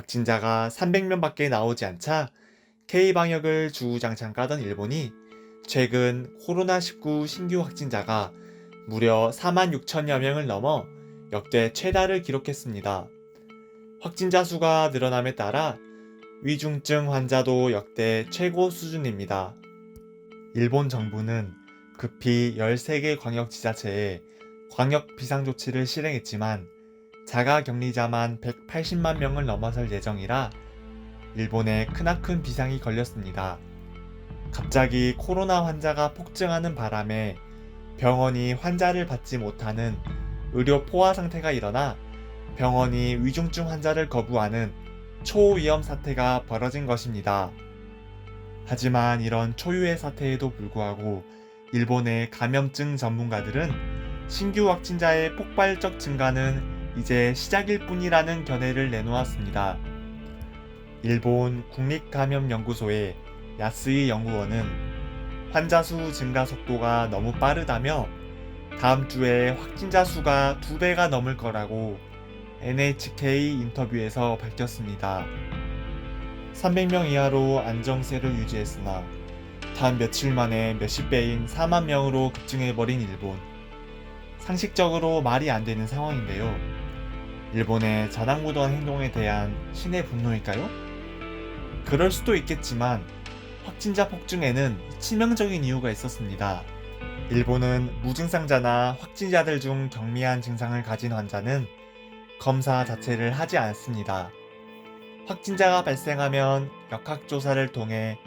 확진자가 300명밖에 나오지 않자 K방역을 주구장창 까던 일본이 최근 코로나19 신규 확진자가 무려 4만 6천여 명을 넘어 역대 최다를 기록했습니다. 확진자 수가 늘어남에 따라 위중증 환자도 역대 최고 수준입니다. 일본 정부는 급히 13개 광역지자체에 광역 비상조치를 실행했지만 자가격리자만 180만 명을 넘어설 예정이라 일본에 크나큰 비상이 걸렸습니다. 갑자기 코로나 환자가 폭증하는 바람에 병원이 환자를 받지 못하는 의료 포화 상태가 일어나 병원이 위중증 환자를 거부하는 초위험 사태가 벌어진 것입니다. 하지만 이런 초유의 사태에도 불구하고 일본의 감염증 전문가들은 신규 확진자의 폭발적 증가는 이제 시작일 뿐이라는 견해를 내놓았습니다. 일본 국립감염연구소의 야스이 연구원은 환자 수 증가 속도가 너무 빠르다며 다음 주에 확진자 수가 2배가 넘을 거라고 NHK 인터뷰에서 밝혔습니다. 300명 이하로 안정세를 유지했으나 단 며칠 만에 몇십 배인 4만 명으로 급증해버린 일본. 상식적으로 말이 안 되는 상황인데요. 일본의 자랑무도한 행동에 대한 신의 분노일까요? 그럴 수도 있겠지만 확진자 폭증에는 치명적인 이유가 있었습니다. 일본은 무증상자나 확진자들 중 경미한 증상을 가진 환자는 검사 자체를 하지 않습니다. 확진자가 발생하면 역학조사를 통해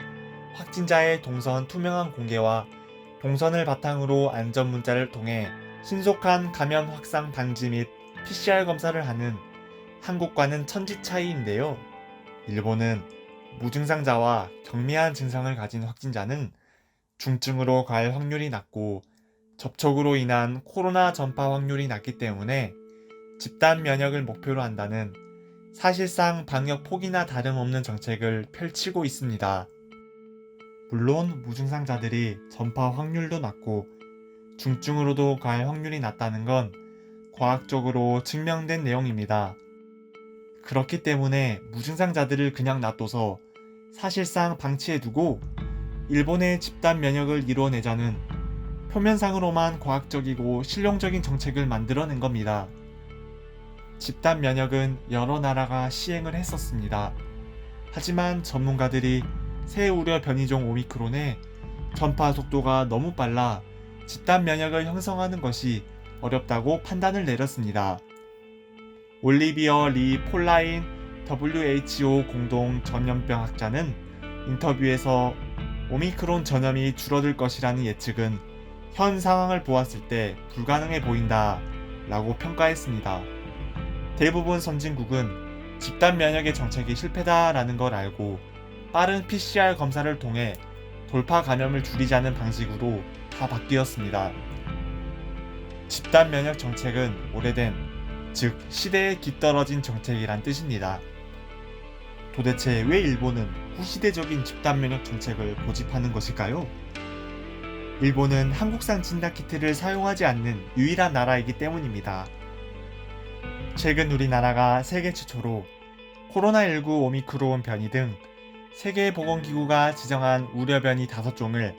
확진자의 동선 투명한 공개와 동선을 바탕으로 안전문자를 통해 신속한 감염 확산 방지 및 PCR 검사를 하는 한국과는 천지 차이인데요. 일본은 무증상자와 경미한 증상을 가진 확진자는 중증으로 갈 확률이 낮고 접촉으로 인한 코로나 전파 확률이 낮기 때문에 집단 면역을 목표로 한다는 사실상 방역 포기나 다름없는 정책을 펼치고 있습니다. 물론 무증상자들이 전파 확률도 낮고 중증으로도 갈 확률이 낮다는 건 과학적으로 증명된 내용입니다. 그렇기 때문에 무증상자들을 그냥 놔둬서 사실상 방치해두고 일본의 집단 면역을 이뤄내자는 표면상으로만 과학적이고 실용적인 정책을 만들어낸 겁니다. 집단 면역은 여러 나라가 시행을 했었습니다. 하지만 전문가들이 새 우려 변이종 오미크론의 전파 속도가 너무 빨라 집단 면역을 형성하는 것이 어렵다고 판단을 내렸습니다. 올리비어 리 폴라인 WHO 공동 전염병 학자는 인터뷰에서 오미크론 전염이 줄어들 것이라는 예측은 현 상황을 보았을 때 불가능해 보인다 라고 평가했습니다. 대부분 선진국은 집단 면역의 정책이 실패다라는 걸 알고 빠른 PCR 검사를 통해 돌파 감염을 줄이자는 방식으로 다 바뀌었습니다. 집단 면역 정책은 오래된, 즉 시대에 뒤떨어진 정책이란 뜻입니다. 도대체 왜 일본은 후시대적인 집단 면역 정책을 고집하는 것일까요? 일본은 한국산 진단키트를 사용하지 않는 유일한 나라이기 때문입니다. 최근 우리나라가 세계 최초로 코로나19 오미크론 변이 등 세계보건기구가 지정한 우려 변이 5종을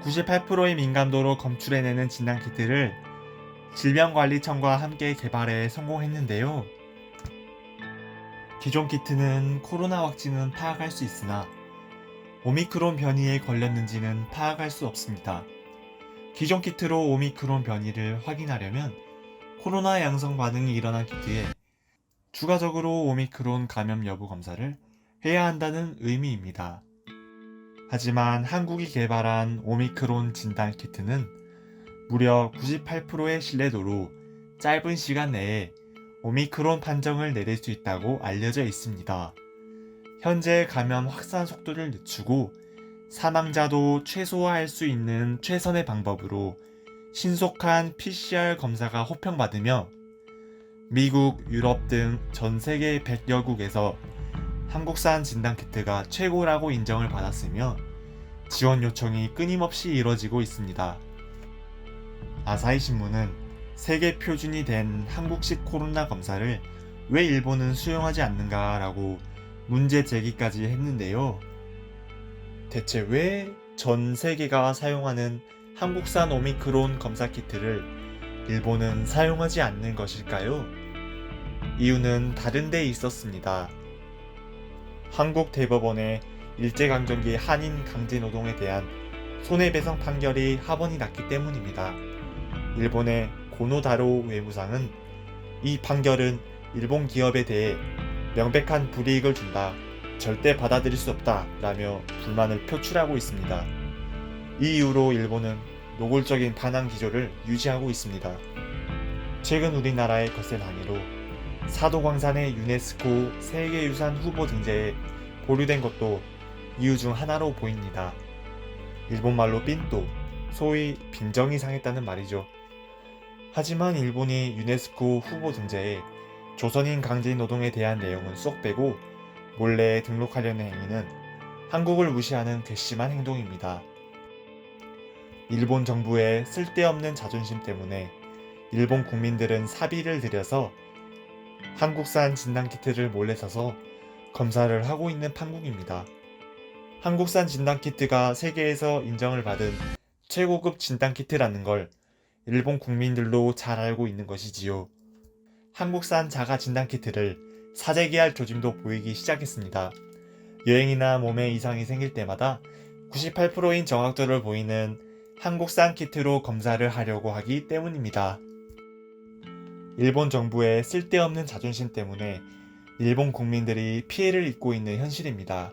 98%의 민감도로 검출해내는 진단키트를 질병관리청과 함께 개발해 성공했는데요. 기존 키트는 코로나 확진은 파악할 수 있으나 오미크론 변이에 걸렸는지는 파악할 수 없습니다. 기존 키트로 오미크론 변이를 확인하려면 코로나 양성 반응이 일어난 키트에 추가적으로 오미크론 감염 여부 검사를 해야 한다는 의미입니다. 하지만 한국이 개발한 오미크론 진단 키트는 무려 98%의 신뢰도로 짧은 시간 내에 오미크론 판정을 내릴 수 있다고 알려져 있습니다. 현재 감염 확산 속도를 늦추고 사망자도 최소화할 수 있는 최선의 방법으로 신속한 PCR 검사가 호평받으며 미국, 유럽 등 전 세계 100여국에서 한국산 진단키트가 최고라고 인정을 받았으며 지원 요청이 끊임없이 이뤄지고 있습니다. 아사히 신문은 세계 표준이 된 한국식 코로나 검사를 왜 일본은 수용하지 않는가라고 문제 제기까지 했는데요. 대체 왜 전 세계가 사용하는 한국산 오미크론 검사 키트를 일본은 사용하지 않는 것일까요? 이유는 다른 데 있었습니다. 한국 대법원의 일제강점기 한인 강제노동에 대한 손해배상 판결이 합헌이 났기 때문입니다. 일본의 고노다로 외무상은 이 판결은 일본 기업에 대해 명백한 불이익을 준다, 절대 받아들일 수 없다 라며 불만을 표출하고 있습니다. 이 이후로 일본은 노골적인 반항 기조를 유지하고 있습니다. 최근 우리나라의 거센 항의로 사도광산의 유네스코 세계유산 후보 등재에 보류된 것도 이유 중 하나로 보입니다. 일본말로 빈또, 소위 빈정이 상했다는 말이죠. 하지만 일본이 유네스코 후보 등재에 조선인 강제 노동에 대한 내용은 쏙 빼고 몰래 등록하려는 행위는 한국을 무시하는 괘씸한 행동입니다. 일본 정부의 쓸데없는 자존심 때문에 일본 국민들은 사비를 들여서 한국산 진단키트를 몰래 사서 검사를 하고 있는 판국입니다. 한국산 진단키트가 세계에서 인정을 받은 최고급 진단키트라는 걸 일본 국민들도 잘 알고 있는 것이지요. 한국산 자가 진단키트를 사재기할 조짐도 보이기 시작했습니다. 여행이나 몸에 이상이 생길 때마다 98%인 정확도를 보이는 한국산 키트로 검사를 하려고 하기 때문입니다. 일본 정부의 쓸데없는 자존심 때문에 일본 국민들이 피해를 입고 있는 현실입니다.